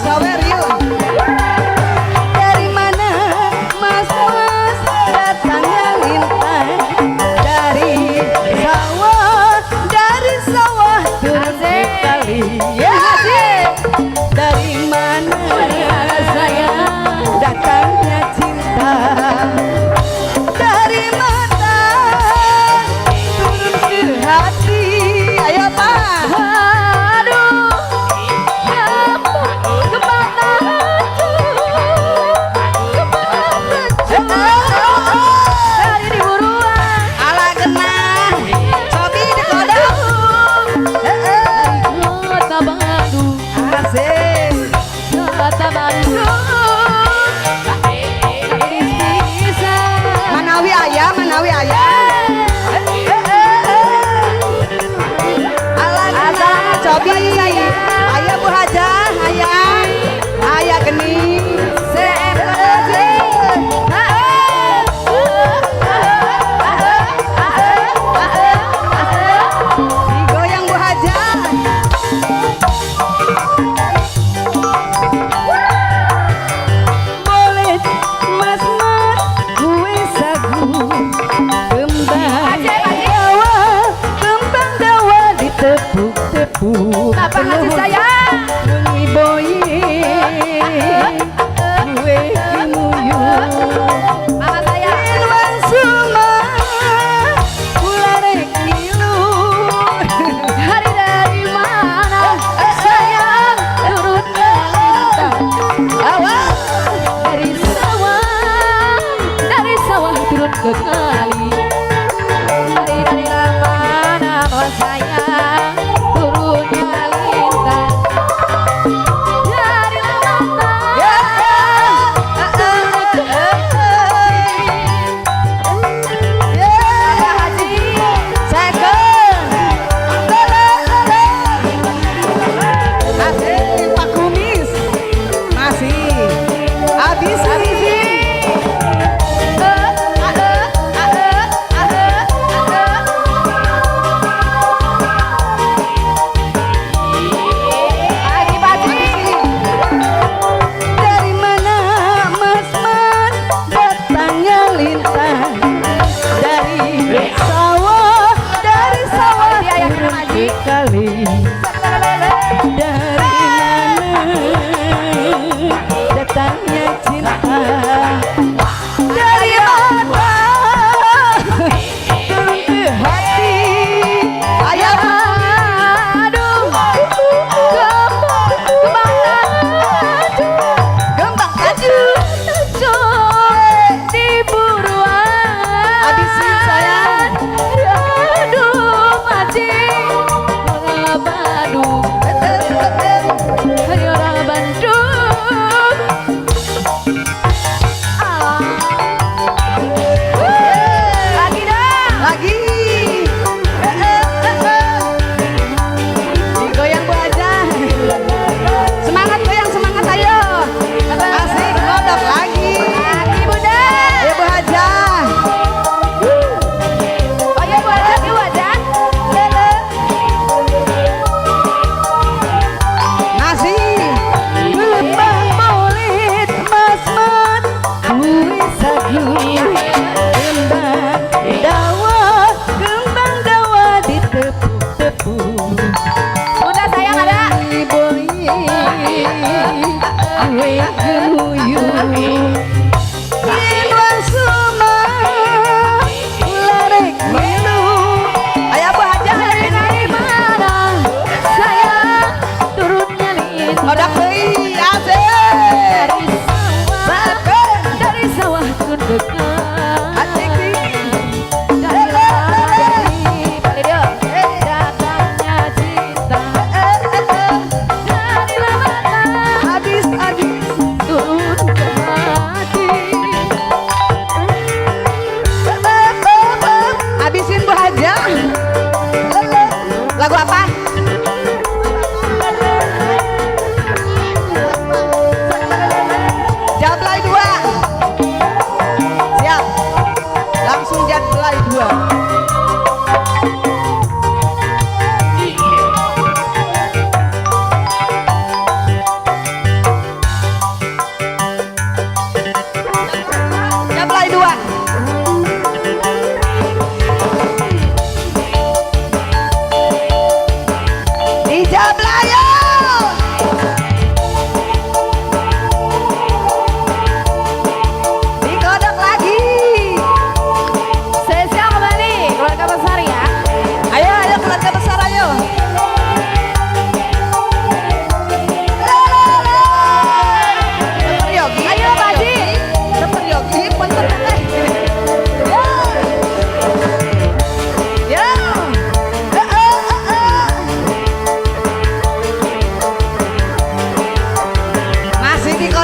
sawer yuk. Dari mana mas datangnya lintang? Dari sawah turun ke kali. Ya, dari mana saya datangnya cinta? Dari mata turun ke hati. Ayo Pak. Aduh, kemana dari di buruan. Ala genah, Sobi di kodok. Kota Bandung, asik. Kota Bandung. Manawi ayah, Manawi ayah. Ala Cobi, ayah Bu Hajah, ayah geni. Digoyang Bu Hajah. Boleh mas gue sagu kembang dawa ditepuk-tepuk. Apa hati saya? Bengi boy gue kimuyung. Mama saya. Ilwan suma ularek ngilu. Dari mana sayang turun lintang? Awal Dari sawah turun ke kali. Dari mana sayang turunnya lintang? Dari mana ya. Pak Haji? Masih Pak Kumis. Masih habis Pagi Haji. dari mana mas datangnya lintang? Dari sawah Ayah kena Haji. kali. Dari mana datangnya cinta? Dari mata turun ke hati. Ayah Gembang kaju Di buruan. habisin sayang. Aduh, Haji. Orang Bandung. Hari orang Bandung. Lagi dong. Lagi digoyang Bu Hajah. Semangat goyang, semangat ayo. Asik ngodok lagi. Lagi Bunda. Ayo Bu Hajah. Oh ya Bu Haji, Bu Haji. Masih kembang maulid mas gue sagu kembang dawa ditepuk-tepuk. Bunda sayang ada. Boy gue gemuyung. Ilwan suma ularek ngilu. Ayo Bu Hajah Dari mana sayang turunnya lintang? odak deui asik. Dari sawah turun ke kali. Asik nih. Datangnya cinta. Dari mana Habis turun ke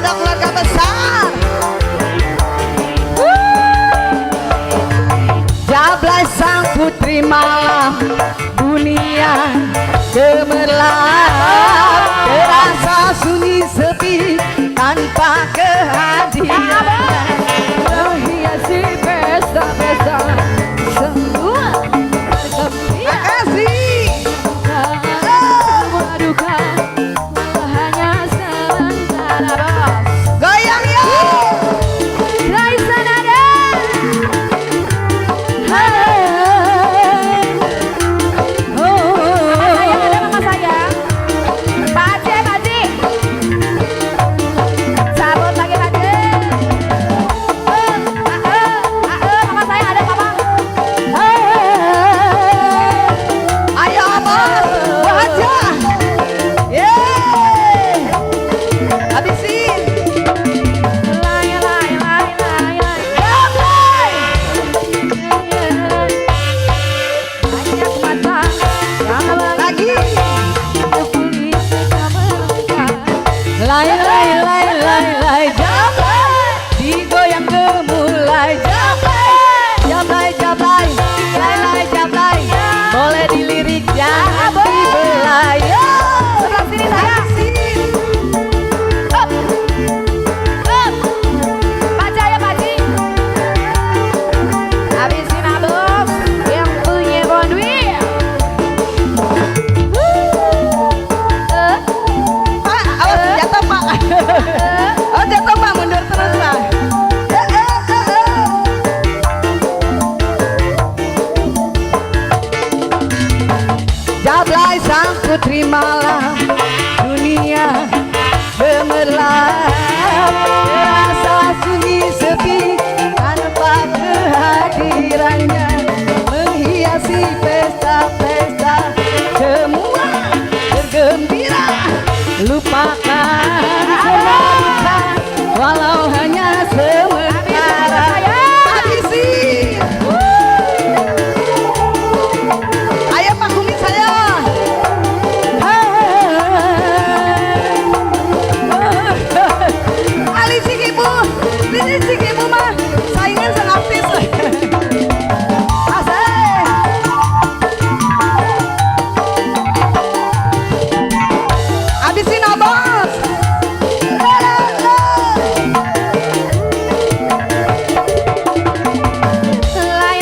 Ngodok keluarga besar. Jablay sang putri malam, dunia gemerlap, terasa sunyi sepi tanpa kehadiran. Menghiasi pesta-pesta semua bergembira. Makasih. Semua duka hanya sementara bos. Goyang ya. Raisa nada. Sayang ada mama sayang. Pak Haji. Sabut lagi Pak Haji. Mama sayang ada mama. Ayo bos, baca. Yeay. Habisin. Lay. Jablay. Banyak mata yang Lagi. berkulit melengkap. Lay, Jablay. Digoyang gemulai, Jablay. Jablay. Lay. Boleh dilirik jangan dibelai. Sebelah sini saya. Baca ya Pak Haji. Habisin abang yang punya bonwil. Pak, awas jatuh Pak. Oh jatuh Pak, mundur terus Pak. Jablay sang putri malam, dunia gemerlap, terasa sunyi sepi tanpa kehadirannya, menghiasi pesta-pesta semua bergembira, lupakan semua duka walau hanya sementara. Habisin. Ayo Pak Kumis saya. Ali Cikibu, ini Cikibu mah saingan sang artis. Asik. Habisin abos. Lay.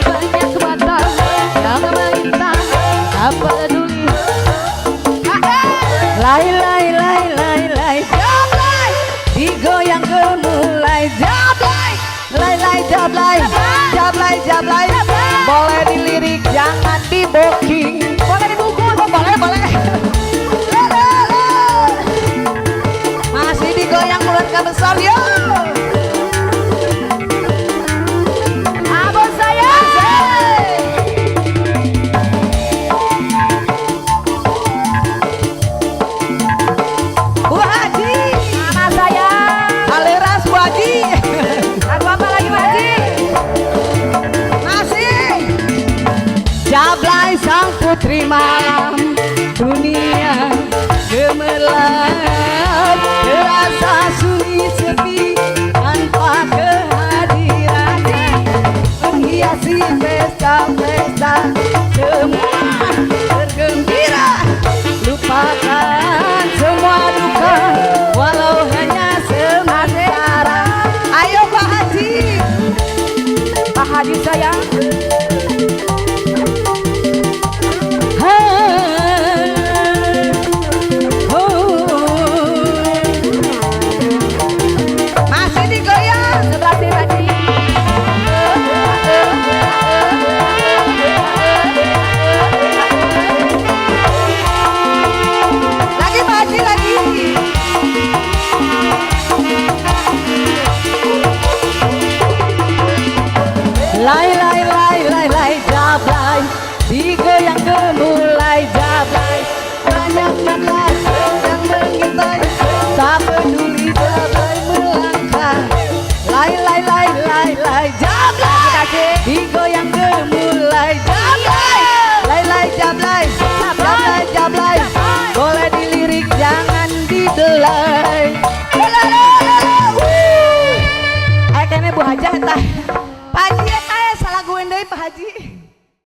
Banyak mata yang melintang, tak peduli. Lay, Jablay. Digoyang gemulai, Jablay. Boleh dilirik jangan diboking. Boleh dibungkus. Oh, boleh. Masih digoyang keluarga besar yo. Abang saya. Bu Haji, Mama saya. Aleras Bu Haji. Lagu apa lagi Pak Haji? Masih. Jablay sang putri malam, dunia gemerlap, terasa sunyi sepi tanpa kehadirannya, menghiasi pesta-pesta semua bergembira, lupakan semua duka walau hanya sementara. Ayo Pak Haji. Pak Haji sayang. Masih digoyang. Sebelah sini Pak Haji. Bu Haji tah. Pak Haji ya tah salah gue deui Pak Haji.